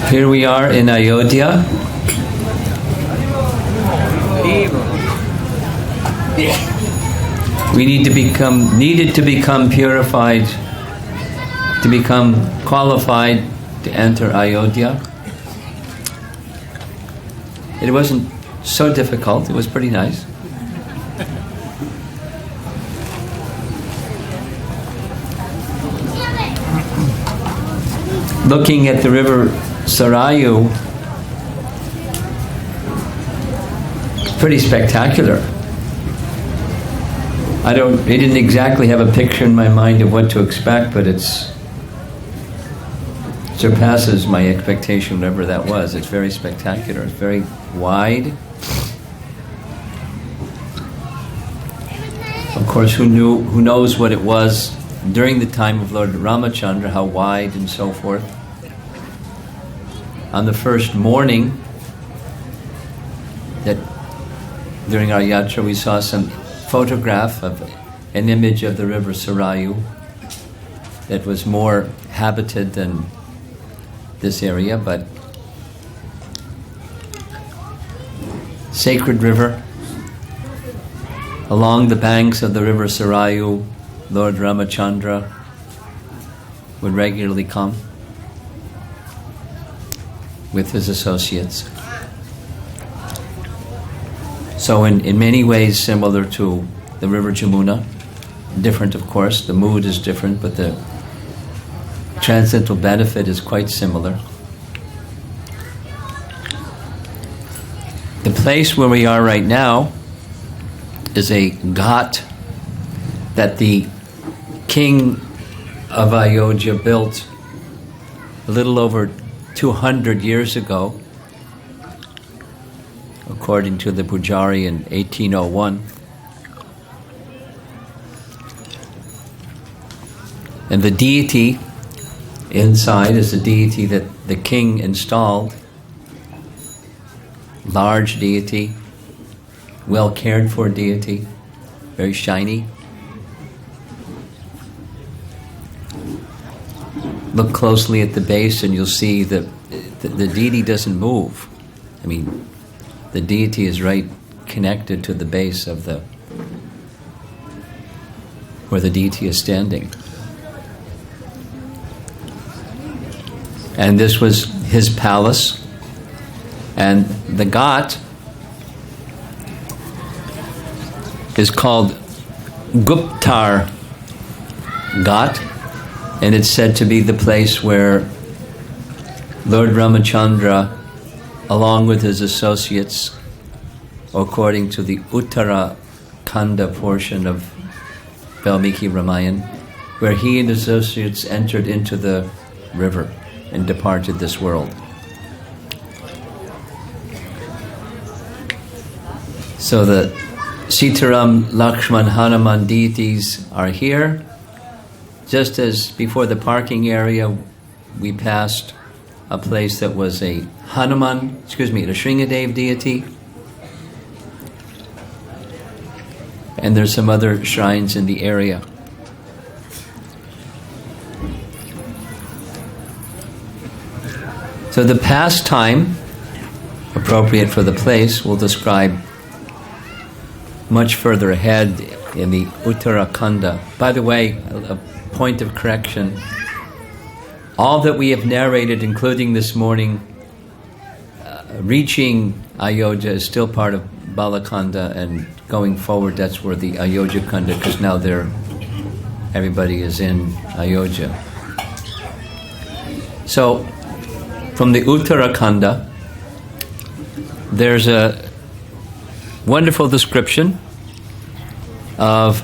Here we are in Ayodhya. We needed to become purified, to become qualified to enter Ayodhya. It wasn't so difficult, it was pretty nice. Looking at the river Sarayu, pretty spectacular. I didn't exactly have a picture in my mind of what to expect, but it surpasses my expectation, whatever that was. It's very spectacular. It's very wide. Of course, who knows what it was during the time of Lord Ramachandra, how wide and so forth. On the first morning, that during our yatra, we saw some photograph of an image of the river Sarayu that was more habited than this area, but sacred river. Along the banks of the river Sarayu, Lord Ramachandra would regularly come with his associates. So in many ways similar to the river Jamuna, different of course, the mood is different, but the transcendental benefit is quite similar. The place where we are right now is a ghat that the king of Ayodhya built a little over 200 years ago, according to the Pujari in 1801. And the deity inside is the deity that the king installed. Large deity, well cared for deity, very shiny. Look closely at the base and you'll see that the deity doesn't move. I mean, the deity is right connected to the base of where the deity is standing. And this was his palace. And the ghat is called Guptar Ghat, and it's said to be the place where Lord Ramachandra, along with his associates, according to the Uttara Kanda portion of Valmiki Ramayana, where he and his associates entered into the river and departed this world. So the Sitaram, Lakshman, Hanuman deities are here. Just as before the parking area, we passed a place that was a the Shringadev deity. And there's some other shrines in the area. So the pastime, appropriate for the place, we'll describe much further ahead in the Uttarakanda. By the way, a point of correction. All that we have narrated, including this morning, reaching Ayodhya is still part of Balakanda, and going forward, that's where the Ayodhya Kanda, because now everybody is in Ayodhya. So, from the Uttarakanda, there's a wonderful description of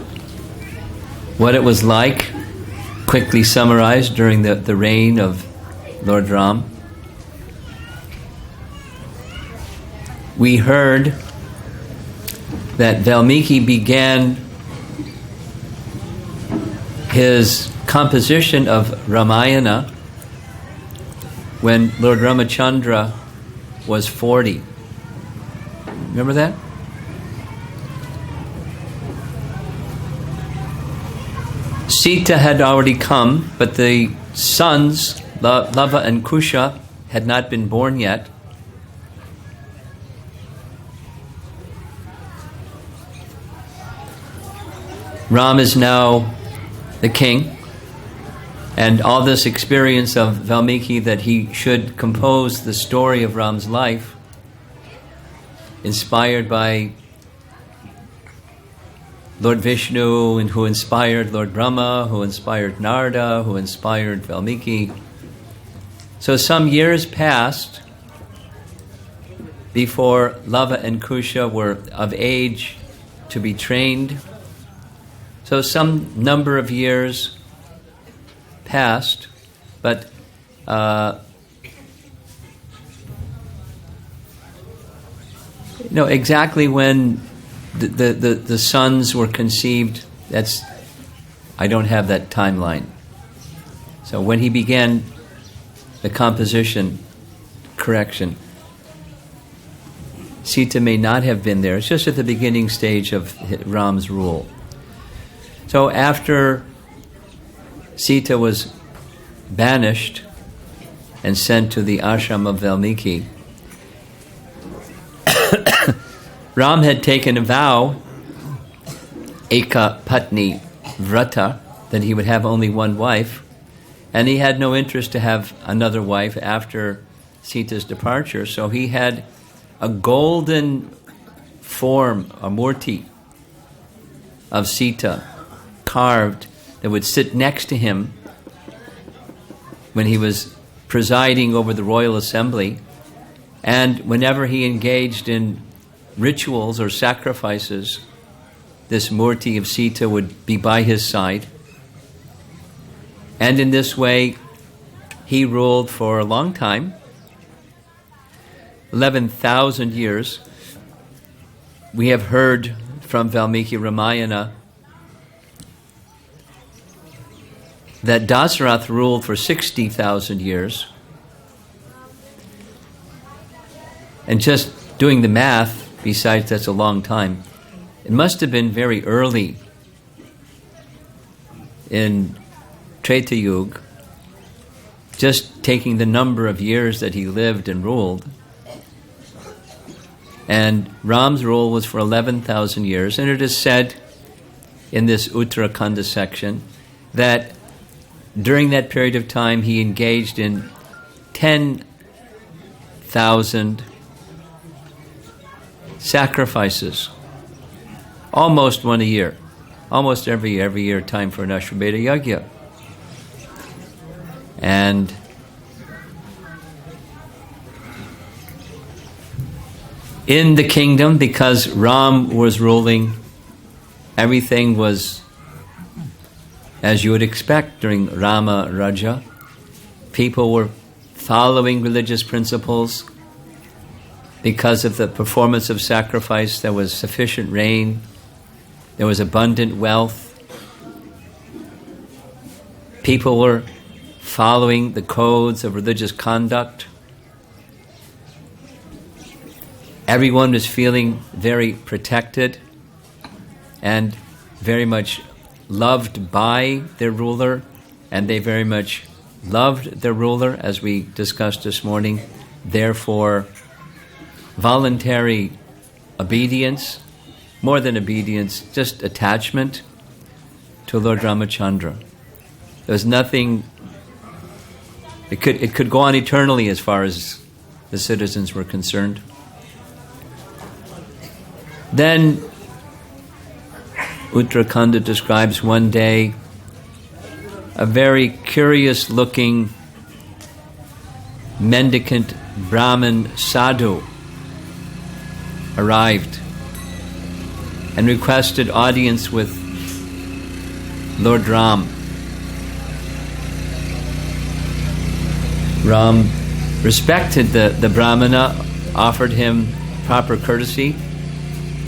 what it was like, quickly summarized, during the reign of Lord Ram. We heard that Valmiki began his composition of Ramayana when Lord Ramachandra was 40. Remember that? Sita had already come, but the sons, Lava and Kusha, had not been born yet. Ram is now the king, and all this experience of Valmiki that he should compose the story of Ram's life, inspired by Lord Vishnu, and who inspired Lord Brahma, who inspired Narada, who inspired Valmiki. So some years passed before Lava and Kusha were of age to be trained. So some number of years passed, but exactly when the sons were conceived, I don't have that timeline. So when he began the composition correction, Sita may not have been there. It's just at the beginning stage of Ram's rule. So after Sita was banished and sent to the ashram of Valmiki, Ram had taken a vow, Eka Patni Vrata, that he would have only one wife, and he had no interest to have another wife after Sita's departure, so he had a golden form, a murti, of Sita carved that would sit next to him when he was presiding over the royal assembly, and whenever he engaged in rituals or sacrifices, this murti of Sita would be by his side. And in this way, he ruled for a long time, 11,000 years. We have heard from Valmiki Ramayana that Dasarath ruled for 60,000 years. And just doing the math, besides that's a long time, it must have been very early in Treta Yuga, just taking the number of years that he lived and ruled. And Ram's rule was for 11,000 years, and it is said in this Uttarakhanda section that during that period of time he engaged in 10,000 sacrifices, almost one a year, almost every year, time for an Ashwamedha Yajna. And in the kingdom, because Ram was ruling, everything was as you would expect during Rama Raja. People were following religious principles. Because of the performance of sacrifice, there was sufficient rain, there was abundant wealth. People were following the codes of religious conduct. Everyone was feeling very protected and very much loved by their ruler, and they very much loved their ruler, as we discussed this morning. Therefore, voluntary obedience, more than obedience, just attachment to Lord Ramachandra. There was nothing, it could go on eternally as far as the citizens were concerned. Then Uttarakhanda describes one day a very curious looking mendicant Brahmin sadhu arrived and requested audience with Lord Ram. Ram respected the Brahmana, offered him proper courtesy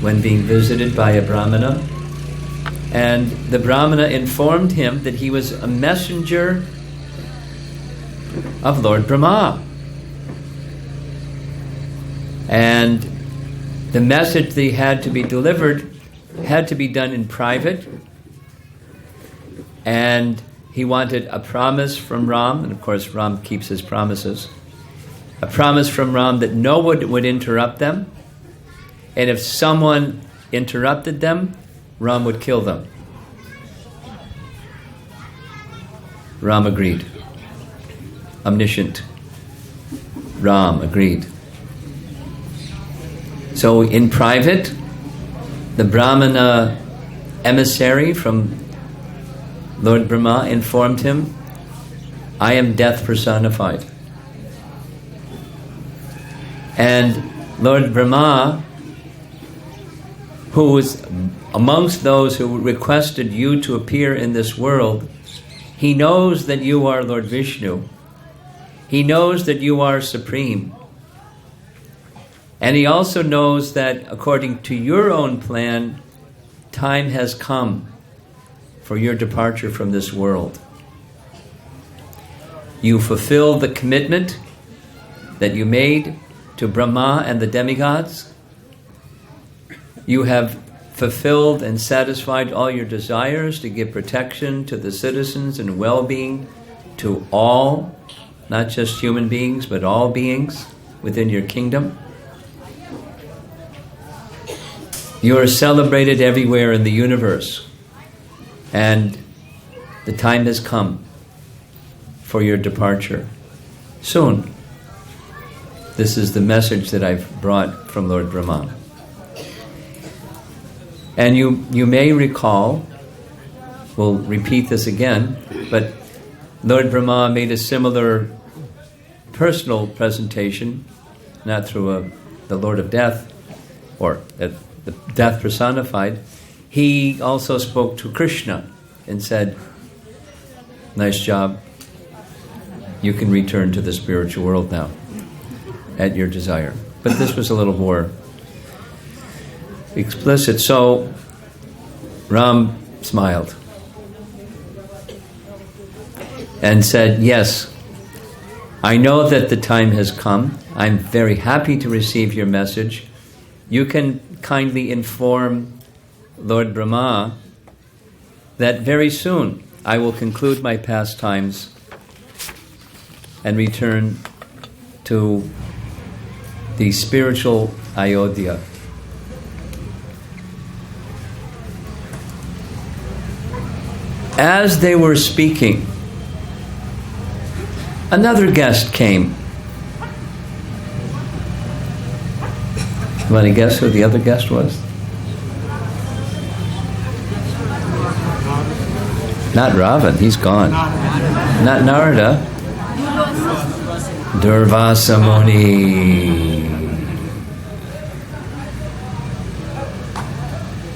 when being visited by a Brahmana, and the Brahmana informed him that he was a messenger of Lord Brahma. And the message that had to be delivered had to be done in private, and he wanted a promise from Ram, and of course Ram keeps his promises, a promise from Ram that no one would interrupt them, and if someone interrupted them, Ram would kill them. Ram agreed. Omniscient Ram agreed. So in private, the Brahmana emissary from Lord Brahma informed him, I am death personified. And Lord Brahma, who was amongst those who requested you to appear in this world, he knows that you are Lord Vishnu. He knows that you are supreme. And he also knows that according to your own plan, time has come for your departure from this world. You fulfilled the commitment that you made to Brahma and the demigods. You have fulfilled and satisfied all your desires to give protection to the citizens and well-being to all, not just human beings, but all beings within your kingdom. You are celebrated everywhere in the universe, and the time has come for your departure. Soon. This is the message that I've brought from Lord Brahma. And you may recall, we'll repeat this again, but Lord Brahma made a similar personal presentation, not through the Lord of Death, or the Death personified. He also spoke to Krishna and said, nice job, you can return to the spiritual world now, at your desire. But this was a little more explicit. So Ram smiled and said, yes, I know that the time has come. I'm very happy to receive your message. You can kindly inform Lord Brahma that very soon I will conclude my pastimes and return to the spiritual Ayodhya. As they were speaking, another guest came. You want to guess who the other guest was? Not Ravan, he's gone. Not Narada. Durvasa Muni.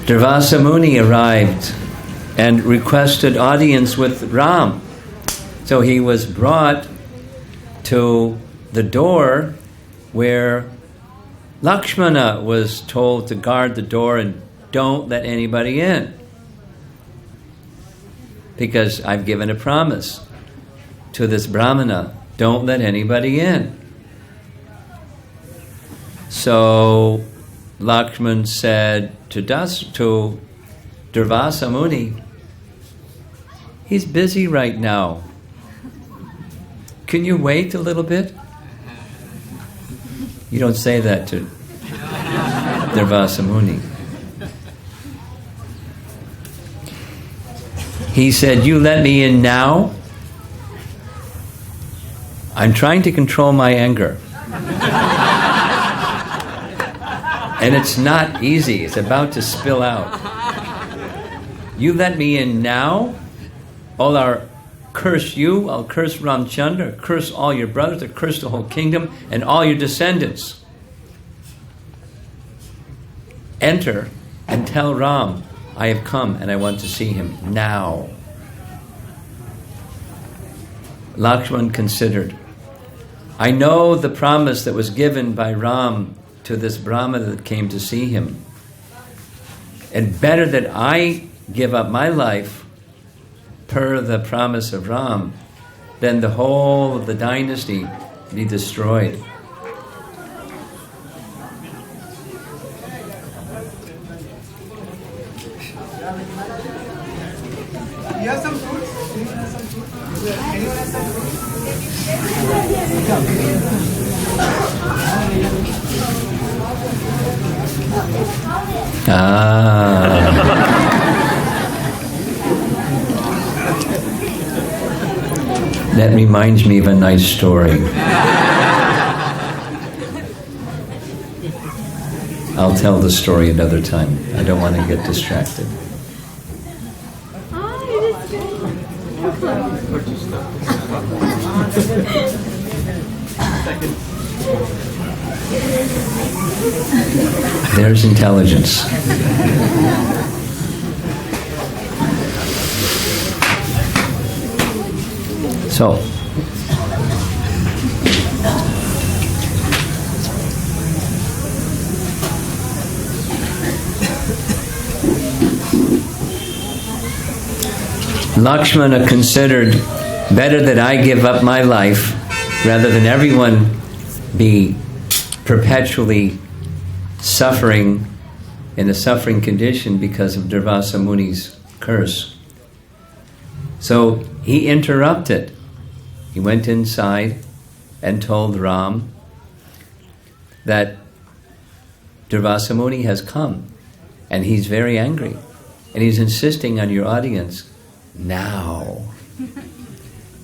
Durvasa Muni arrived and requested audience with Ram. So he was brought to the door where Lakshmana was told to guard the door and don't let anybody in, because I've given a promise to this Brahmana, don't let anybody in. So Lakshman said to Durvasa Muni, he's busy right now. Can you wait a little bit? You don't say that to Durvasa Muni. He said, you let me in now? I'm trying to control my anger. And it's not easy. It's about to spill out. You let me in now? I'll curse you, I'll curse Ramchandra, curse all your brothers, I'll curse the whole kingdom and all your descendants. Enter and tell Ram, I have come and I want to see him now. Lakshman considered, I know the promise that was given by Ram to this Brahmana that came to see him. And better that I give up my life per the promise of Ram than the whole of the dynasty be destroyed. You have some fruits? Anyone has some fruits? That reminds me of a nice story. I'll tell the story another time. I don't want to get distracted. There's intelligence. So, Lakshmana considered, better that I give up my life rather than everyone be perpetually suffering in a suffering condition because of Durvasa Muni's curse. So he interrupted. He went inside and told Ram that Durvasa Muni has come and he's very angry and he's insisting on your audience now.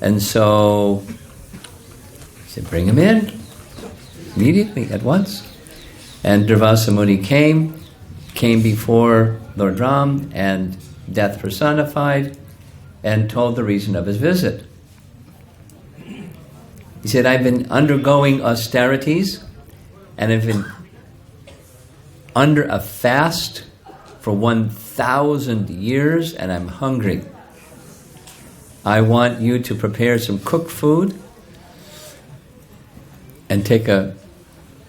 And so he said, bring him in immediately, at once. And Durvasa Muni came before Lord Ram and death personified and told the reason of his visit. He said, I've been undergoing austerities and I've been under a fast for 1,000 years and I'm hungry. I want you to prepare some cooked food and take a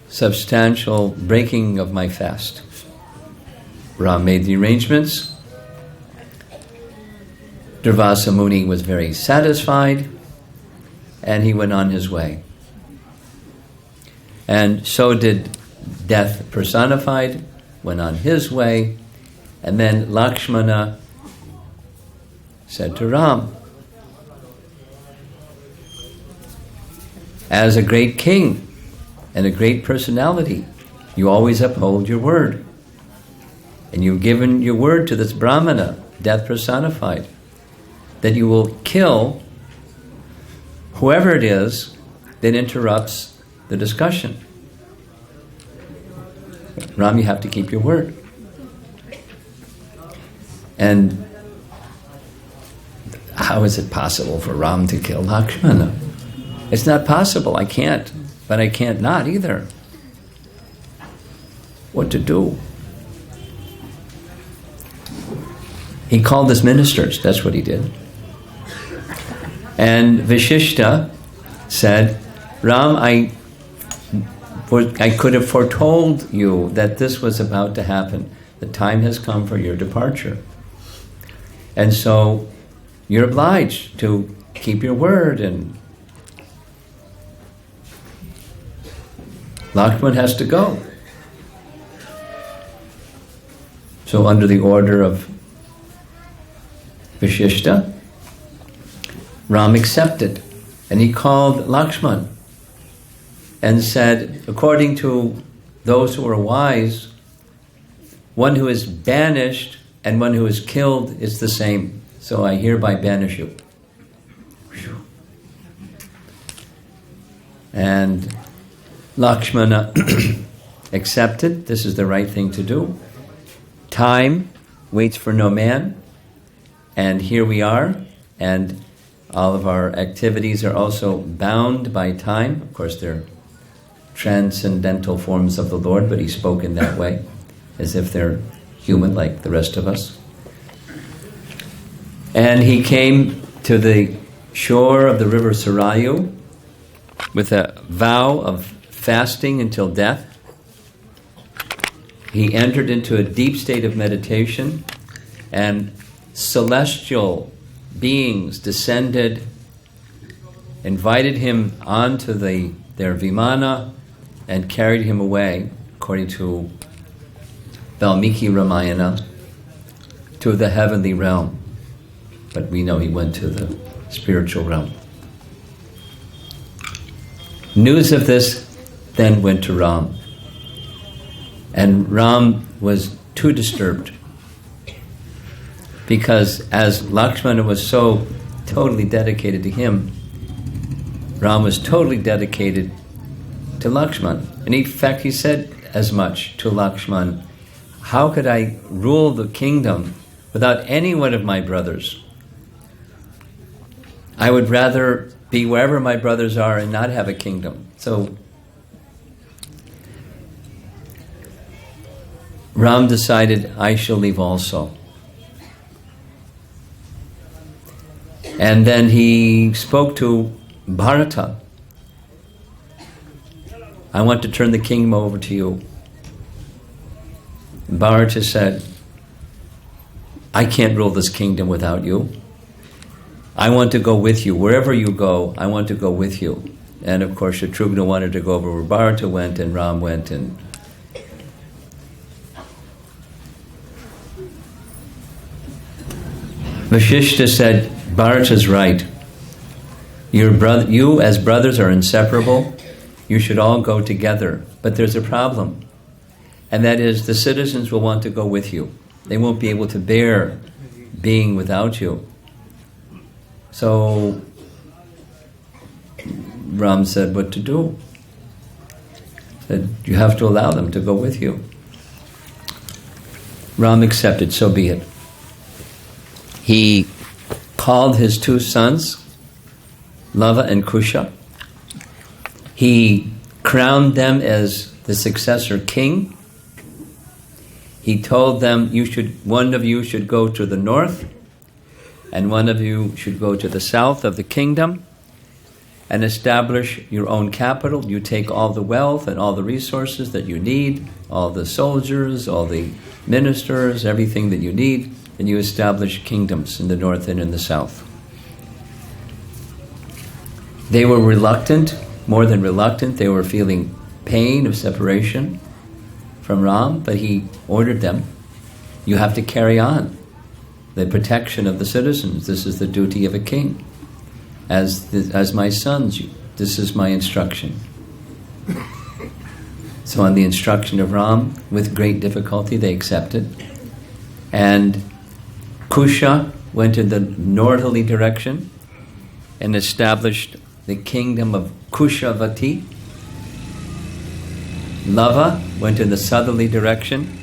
substantial breaking of my fast. Ram made the arrangements. Durvasa Muni was very satisfied and he went on his way. And so did death personified, went on his way. And then Lakshmana said to Ram, as a great king and a great personality, you always uphold your word. And you've given your word to this Brahmana, death personified, that you will kill whoever it is that interrupts the discussion. Ram, you have to keep your word. And how is it possible for Ram to kill Lakshmana? It's not possible. I can't. But I can't not either. What to do? He called his ministers. That's what he did. And Vishishta said, Ram, I could have foretold you that this was about to happen. The time has come for your departure. And so you're obliged to keep your word, and Lakshman has to go. So under the order of Vishishta, Ram accepted. And he called Lakshman and said, according to those who are wise, one who is banished and one who is killed is the same. So I hereby banish you. And Lakshmana accepted. This is the right thing to do. Time waits for no man. And here we are. And all of our activities are also bound by time. Of course, they're transcendental forms of the Lord, but he spoke in that way, as if they're human like the rest of us. And he came to the shore of the river Sarayu with a vow of fasting until death. He entered into a deep state of meditation, and celestial beings descended, invited him onto their vimana, and carried him away, according to Valmiki Ramayana, to the heavenly realm. But we know he went to the spiritual realm. News of this then went to Ram. And Ram was too disturbed, because as Lakshmana was so totally dedicated to him, Ram was totally dedicated to Lakshman. And in fact, he said as much to Lakshman, how could I rule the kingdom without any one of my brothers? I would rather be wherever my brothers are and not have a kingdom. So Ram decided, I shall leave also. And then he spoke to Bharata. I want to turn the kingdom over to you. Bharata said, I can't rule this kingdom without you. I want to go with you. Wherever you go, I want to go with you. And of course, Shatrughna wanted to go over where Bharata went, and Ram went. And Vashishta said, Bharata's right. You as brothers are inseparable. You should all go together. But there's a problem. And that is, the citizens will want to go with you. They won't be able to bear being without you. So Ram said what to do. Said, you have to allow them to go with you. Ram accepted, so be it. He called his two sons, Lava and Kusha. He crowned them as the successor king. He told them, one of you should go to the north, and one of you should go to the south of the kingdom and establish your own capital. You take all the wealth and all the resources that you need, all the soldiers, all the ministers, everything that you need, and you establish kingdoms in the north and in the south. They were reluctant, more than reluctant. They were feeling pain of separation from Ram, but he ordered them, you have to carry on the protection of the citizens. This is the duty of a king. As my sons, this is my instruction. So on the instruction of Ram, with great difficulty, they accepted. And Kusha went in the northerly direction and established the kingdom of Kushavati. Lava went in the southerly direction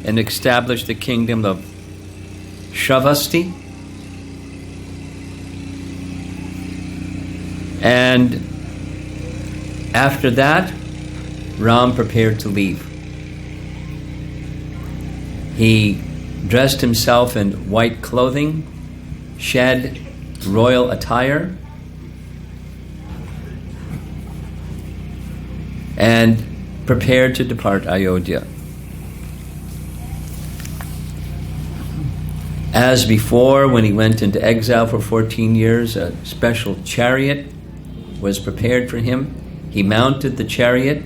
and established the kingdom of Shravasti. And after that, Ram prepared to leave. He dressed himself in white clothing, shed royal attire, and prepared to depart Ayodhya. As before, when he went into exile for 14 years, a special chariot was prepared for him. He mounted the chariot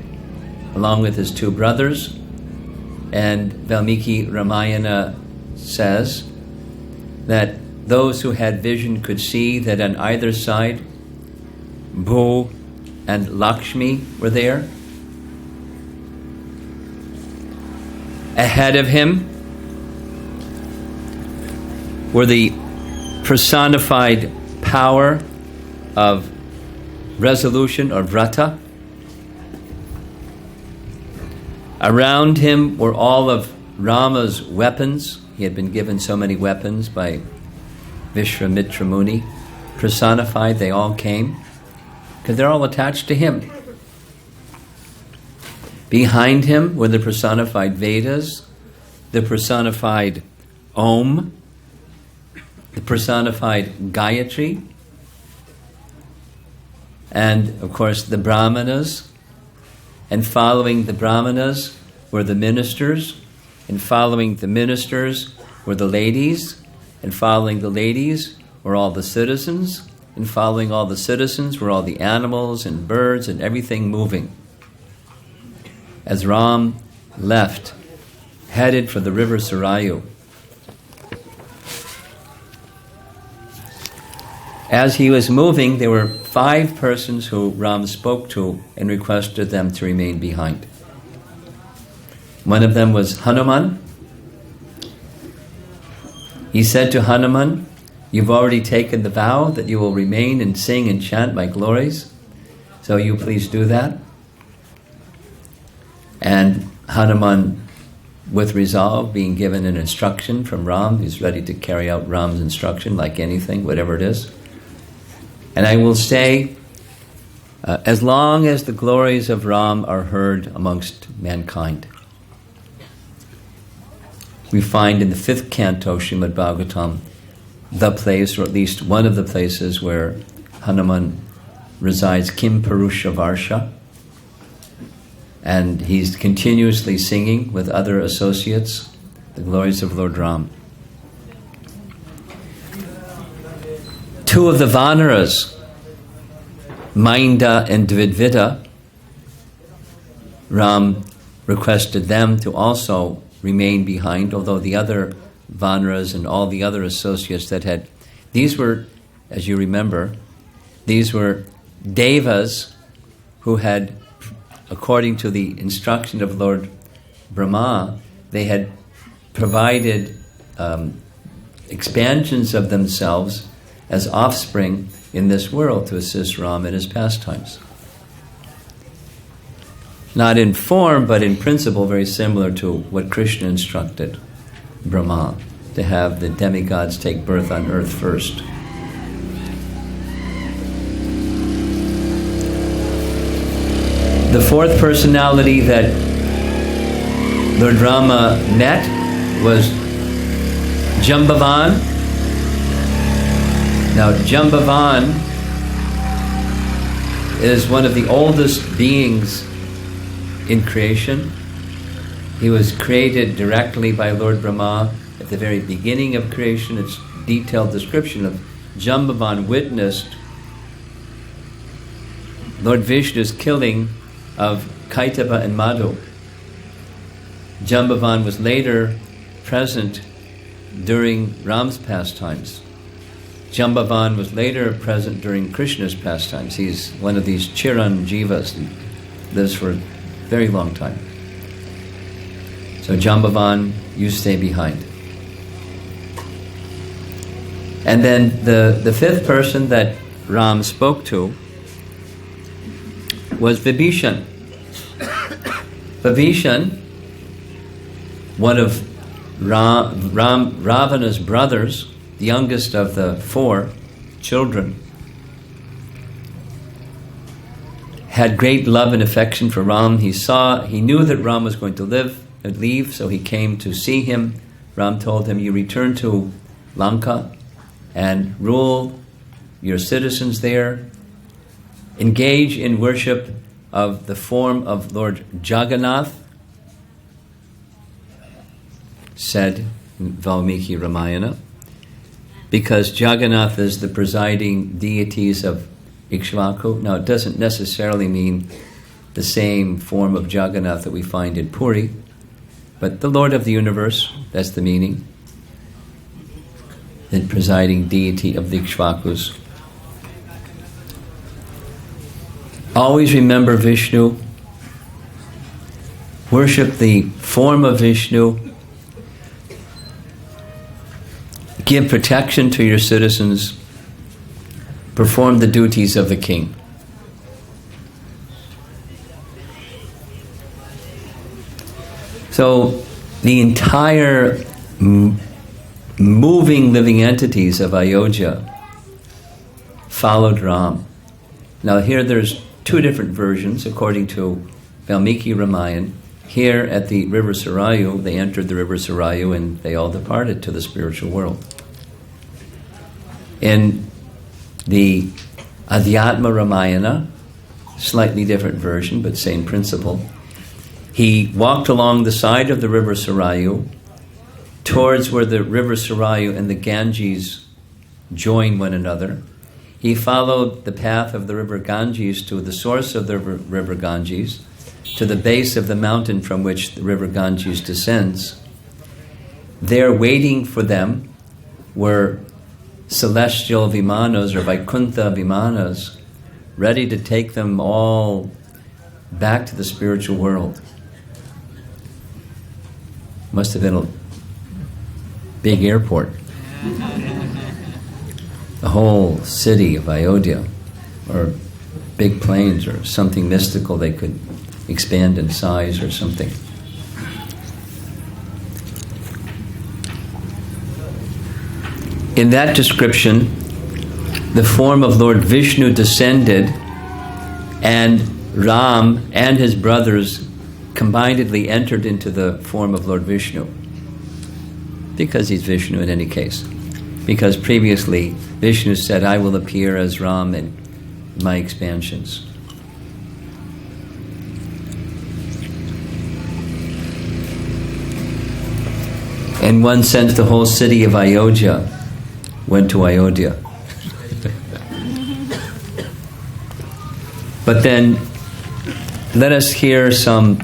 along with his two brothers, and Valmiki Ramayana says that those who had vision could see that on either side, Bhu and Lakshmi were there. Ahead of him were the personified power of resolution or vrata. Around him were all of Rama's weapons. He had been given so many weapons by Vishwamitra Muni. Personified, they all came, because they're all attached to him. Behind him were the personified Vedas, the personified Om, the personified Gayatri, and of course the Brahmanas. And following the Brahmanas were the ministers, and following the ministers were the ladies, and following the ladies were all the citizens, and following all the citizens were all the animals and birds and everything moving. As Ram left, headed for the river Sarayu, as he was moving, there were 5 persons who Ram spoke to and requested them to remain behind. One of them was Hanuman. He said to Hanuman, you've already taken the vow that you will remain and sing and chant my glories. So you please do that. And Hanuman, with resolve, being given an instruction from Ram, he's ready to carry out Ram's instruction like anything, whatever it is. And I will say, as long as the glories of Ram are heard amongst mankind, we find in the 5th canto, Srimad Bhagavatam, the place, or at least one of the places where Hanuman resides, Kim Purusha Varsha, and he's continuously singing with other associates the glories of Lord Ram. 2 of the Vanaras, Mainda and Dvidvita, Ram requested them to also remain behind, although the other Vanaras and all the other associates that had, these were, as you remember, these were Devas who had, according to the instruction of Lord Brahma, they had provided expansions of themselves as offspring in this world to assist Ram in his pastimes. Not in form, but in principle, very similar to what Krishna instructed Brahma, to have the demigods take birth on earth first. The 4th personality that Lord Rama met was Jambavan. Now, Jambavan is one of the oldest beings in creation. He was created directly by Lord Brahma at the very beginning of creation. It's a detailed description of Jambavan witnessed Lord Vishnu's killing of Kaitava and Madhu. Jambavan was later present during Ram's pastimes. Jambavan was later present during Krishna's pastimes. He's one of these Chiranjivas, and lives for a very long time. So Jambavan, you stay behind. And then the 5th person that Ram spoke to was Vibhishan. Vibhishan, one of Ravana's brothers, the youngest of the 4 children, had great love and affection for Ram. He knew that Ram was going to leave, so he came to see him. Ram told him, you return to Lanka and rule your citizens there. Engage in worship of the form of Lord Jagannath, said Valmiki Ramayana, because Jagannath is the presiding deities of Ikshvaku. Now, it doesn't necessarily mean the same form of Jagannath that we find in Puri, but the Lord of the universe, that's the meaning, the presiding deity of the Ikshvakus. Always remember Vishnu, worship the form of Vishnu, give protection to your citizens, perform the duties of the king. So the entire moving living entities of Ayodhya followed Ram. Now here there's 2 different versions according to Valmiki Ramayana. Here at the river Sarayu, they entered the river Sarayu and they all departed to the spiritual world. In the Adhyatma Ramayana, slightly different version, but same principle, he walked along the side of the river Sarayu towards where the river Sarayu and the Ganges join one another. He followed the path of the river Ganges to the source of the river Ganges, to the base of the mountain from which the river Ganges descends. There waiting for them were celestial vimanas or Vaikuntha vimanas, ready to take them all back to the spiritual world. Must have been a big airport. The whole city of Ayodhya, or big planes or something mystical, they could expand in size or something. In that description, the form of Lord Vishnu descended, and Ram and his brothers combinedly entered into the form of Lord Vishnu, because he's Vishnu in any case. Because previously Vishnu said, I will appear as Ram in my expansions. In one sense, the whole city of Ayodhya went to Ayodhya. But then let us hear some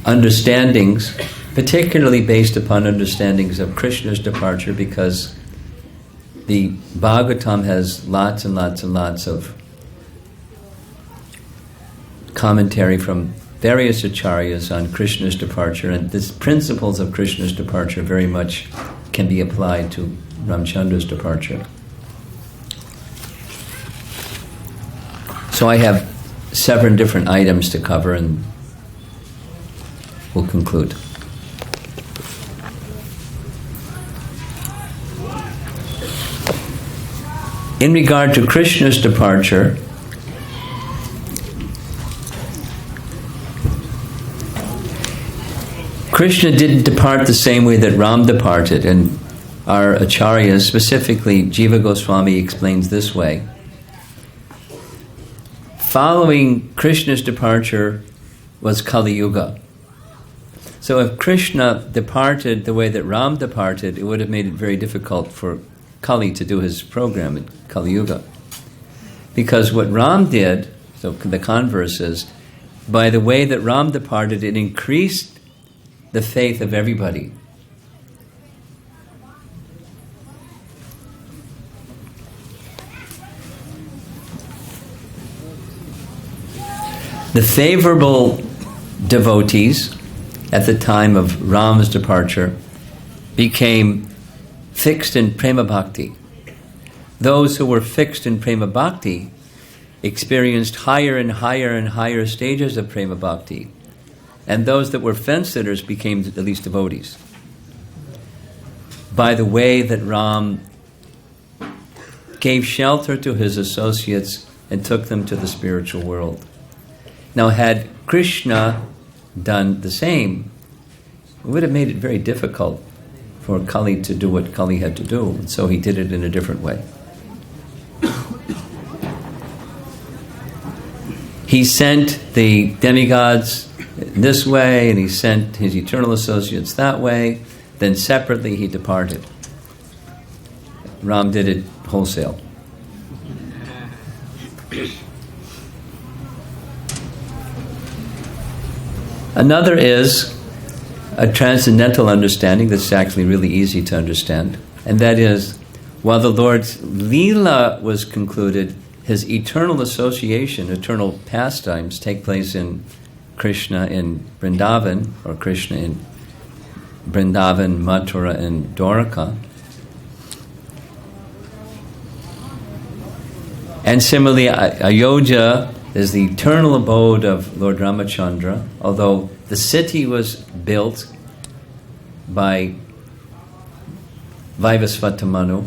understandings, particularly based upon understandings of Krishna's departure, because the Bhagavatam has lots and lots and lots of commentary from various acharyas on Krishna's departure, and the principles of Krishna's departure very much can be applied to Ramchandra's departure. So I have 7 different items to cover, and we'll conclude. In regard to Krishna's departure, Krishna didn't depart the same way that Ram departed, and our acharyas, specifically Jiva Goswami, explains this way. Following Krishna's departure was Kali Yuga. So if Krishna departed the way that Ram departed, it would have made it very difficult for Kali to do his program in Kali Yuga. Because what Ram did, so the converse is, by the way that Ram departed, it increased the faith of everybody. The favorable devotees at the time of Ram's departure became fixed in prema bhakti. Those who were fixed in prema bhakti experienced higher and higher and higher stages of prema bhakti. And those that were fence-sitters became at least devotees. By the way that Ram gave shelter to his associates and took them to the spiritual world. Now, had Krishna done the same, it would have made it very difficult for Kali to do what Kali had to do, and so he did it in a different way. He sent the demigods this way, and he sent his eternal associates that way. Then separately he departed. Ram did it wholesale. Another is a transcendental understanding that's actually really easy to understand, and that is, while the Lord's Leela was concluded, his eternal association, eternal pastimes take place in Krishna in Vrindavan, or Krishna in Vrindavan, Mathura, and Dwarka. And similarly, Ayodhya is the eternal abode of Lord Ramachandra, although the city was built by Vaivasvata Manu.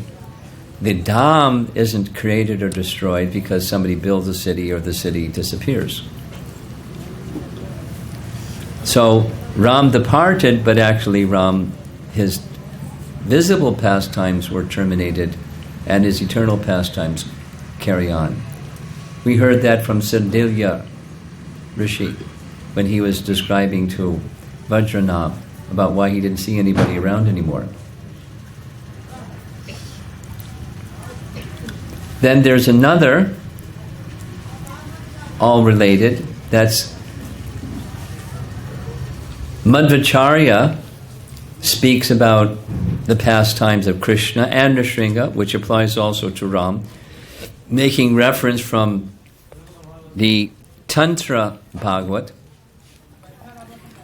The Dham isn't created or destroyed because somebody builds a city or the city disappears. So Ram departed, but actually his visible pastimes were terminated and his eternal pastimes carry on. We heard that from Sandilya Rishi when he was describing to Vajranath about why he didn't see anybody around anymore. Then there's another, all related, that's Madhvacharya speaks about the pastimes of Krishna and Nrsimha, which applies also to Ram, making reference from the Tantra Bhagavat,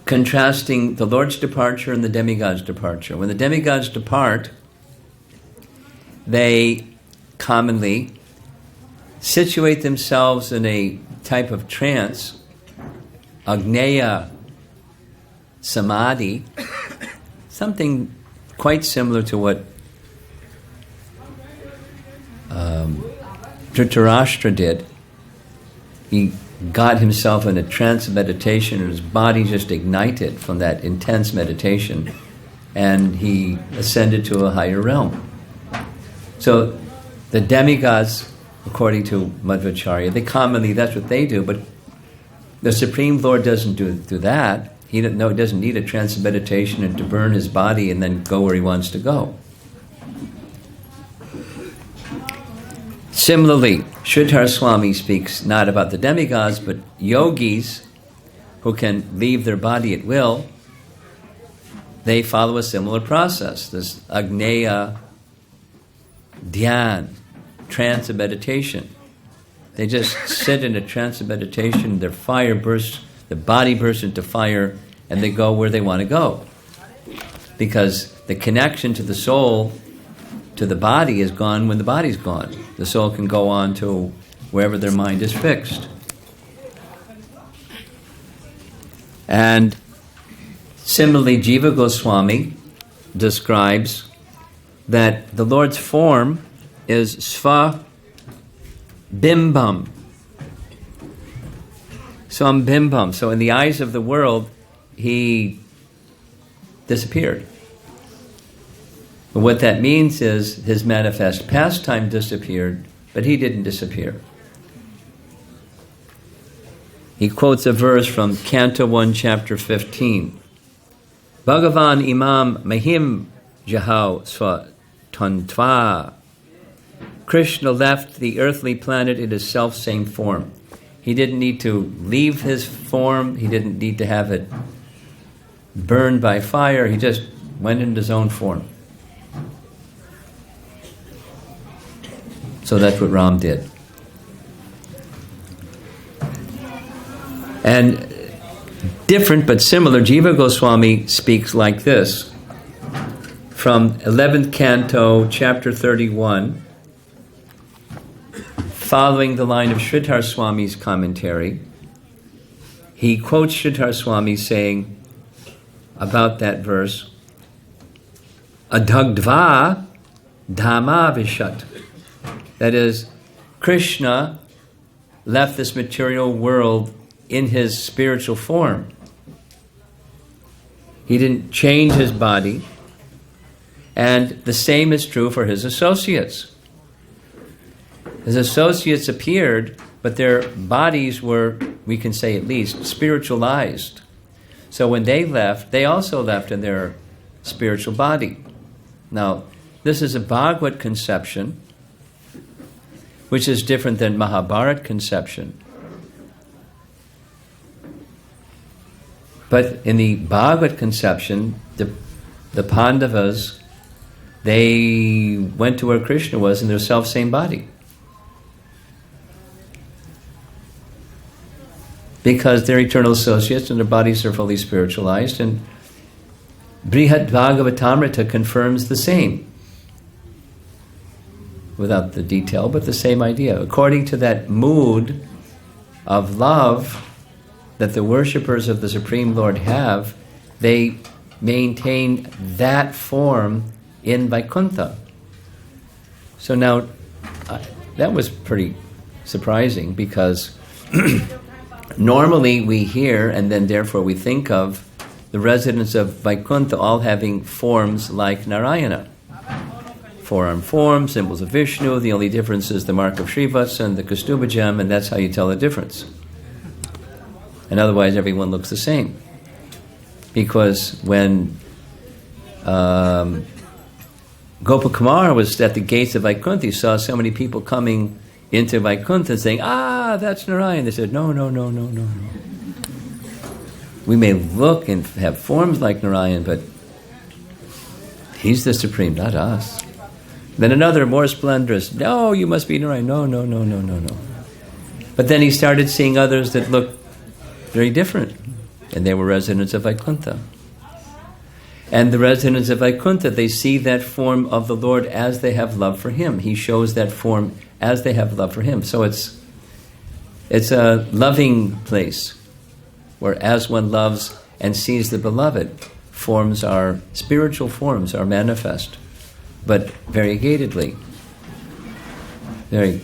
contrasting the Lord's departure and the demigods' departure. When the demigods depart, they commonly situate themselves in a type of trance, Agneya Samadhi, something quite similar to what Dhritarashtra did. He got himself in a trance of meditation, and his body just ignited from that intense meditation, and he ascended to a higher realm. So the demigods, according to Madhvacharya, that's what they do, but the Supreme Lord doesn't do that. He doesn't need a trance of meditation and to burn his body and then go where he wants to go. Similarly, Sridhar Swami speaks not about the demigods, but yogis who can leave their body at will. They follow a similar process, this Agneya Dhyan, trance of meditation. They just sit in a trance of meditation, their body bursts into fire, and they go where they want to go. Because the connection to the soul, to the body, is gone when the body's gone. The soul can go on to wherever their mind is fixed. And similarly, Jiva Goswami describes that the Lord's form is Sva Bimbam. Swam Bimbam. So in the eyes of the world, he disappeared. But what that means is his manifest pastime disappeared, but he didn't disappear. He quotes a verse from Canto 1, Chapter 15. Bhagavan imam mahim jahau sva tantva. Krishna left the earthly planet in his self-same form. He didn't need to leave his form. He didn't need to have it burned by fire. He just went into his own form. So that's what Ram did. And different but similar, Jiva Goswami speaks like this from 11th Canto, Chapter 31, following the line of Sridhar Swami's commentary. He quotes Sridhar Swami saying about that verse, Adhagdva Dhamma Vishat. That is, Krishna left this material world in his spiritual form. He didn't change his body. And the same is true for his associates. His associates appeared, but their bodies were, we can say at least, spiritualized. So when they left, they also left in their spiritual body. Now, this is a Bhagavad conception, which is different than Mahabharata conception. But in the Bhagavad conception, the Pandavas, they went to where Krishna was in their self-same body. Because they're eternal associates and their bodies are fully spiritualized, and Brihat Bhagavatamrita confirms the same. Without the detail, but the same idea. According to that mood of love that the worshippers of the Supreme Lord have, they maintain that form in Vaikuntha. So now, that was pretty surprising, because normally we hear, and then therefore we think of, the residents of Vaikuntha all having forms like Narayana. Four-arm form, symbols of Vishnu. The only difference is the mark of Srivatsa and the Kaustubha gem, and that's how you tell the difference. And otherwise, everyone looks the same. Because when Gopakumar was at the gates of Vaikuntha, he saw so many people coming into Vaikuntha saying, that's Narayan. They said, no. We may look and have forms like Narayan, but he's the Supreme, not us. Then another, more splendorous, no, you must be Narayan. No. But then he started seeing others that looked very different, and they were residents of Vaikuntha. And the residents of Vaikuntha, they see that form of the Lord as they have love for him. He shows that form as they have love for him. So it's a loving place where as one loves and sees the beloved, forms are, spiritual forms are manifest, but variegatedly. Very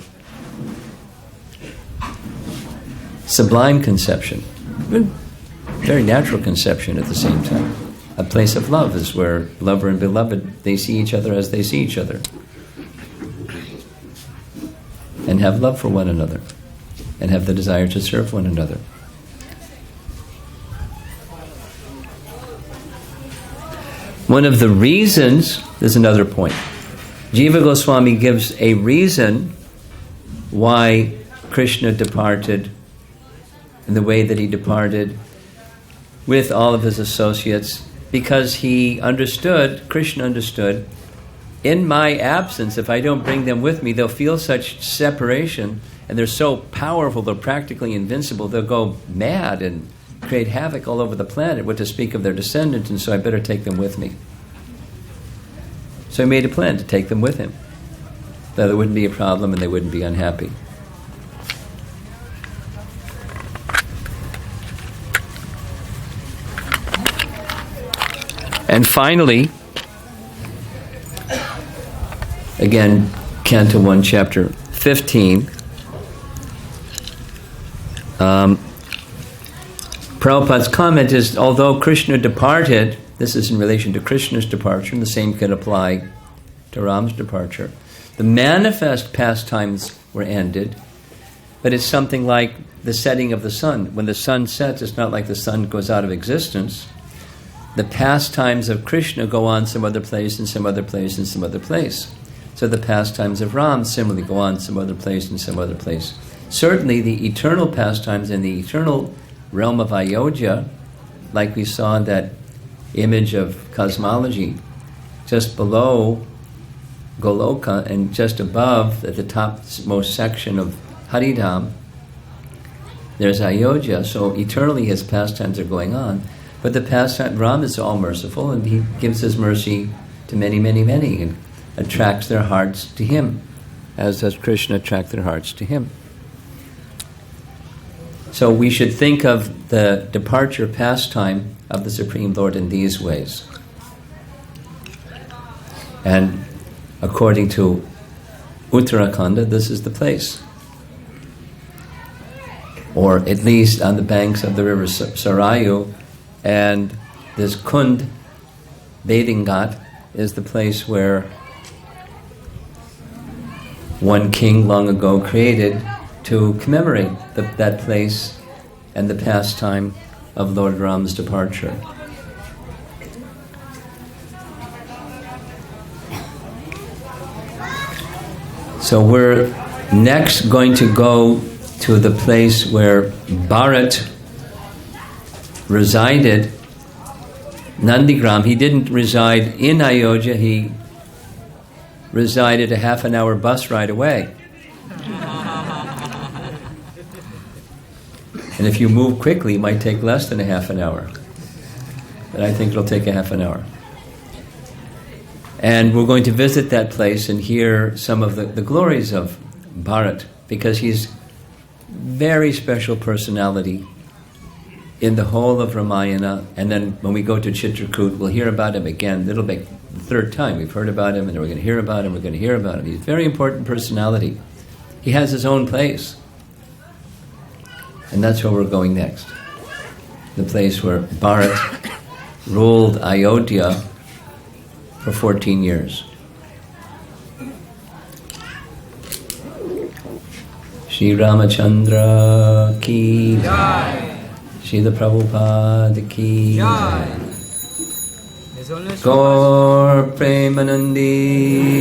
sublime conception, very natural conception at the same time. A place of love is where lover and beloved, they see each other as they see each other and have love for one another and have the desire to serve one another. One of the reasons, there's another point. Jiva Goswami gives a reason why Krishna departed in the way that he departed with all of his associates, because he understood, Krishna understood, in my absence, if I don't bring them with me, they'll feel such separation, and they're so powerful, they're practically invincible, they'll go mad and create havoc all over the planet, what to speak of their descendants, and so I better take them with me. So he made a plan to take them with him. That there wouldn't be a problem and they wouldn't be unhappy. And finally, again, Canto 1, Chapter 15, Prabhupada's comment is, although Krishna departed, this is in relation to Krishna's departure, and the same can apply to Ram's departure. The manifest pastimes were ended, but it's something like the setting of the sun. When the sun sets, it's not like the sun goes out of existence. The pastimes of Krishna go on some other place and some other place and some other place. So the pastimes of Ram similarly go on some other place and some other place. Certainly the eternal pastimes in the eternal realm of Ayodhya, like we saw in that image of cosmology, just below Goloka and just above, at the topmost section of Haridham, there's Ayodhya, so eternally his pastimes are going on. But the pastime, Ram is all merciful, and he gives his mercy to many, many, many, and attracts their hearts to him, as does Krishna attract their hearts to him. So we should think of the departure pastime of the Supreme Lord in these ways. And according to Uttarakhanda, this is the place. Or at least on the banks of the river Sarayu, and this Kund, bathing ghat, is the place where one king long ago created to commemorate that place and the pastime of Lord Ram's departure. So we're next going to go to the place where Bharat resided, Nandigram. He didn't reside in Ayodhya, he resided a half an hour bus ride away. And if you move quickly, it might take less than a half an hour. But I think it'll take a half an hour. And we're going to visit that place and hear some of the glories of Bharat, because he's very special personality in the whole of Ramayana. And then when we go to Chitrakoot, we'll hear about him again. It'll be the third time we've heard about him, and we're going to hear about him, we're going to hear about him. He's a very important personality. He has his own place. And that's where we're going next. The place where Bharat ruled Ayodhya for 14 years. Shri Ramachandra ki jai. Srila Prabhupada ki jai. Gaur Premanandi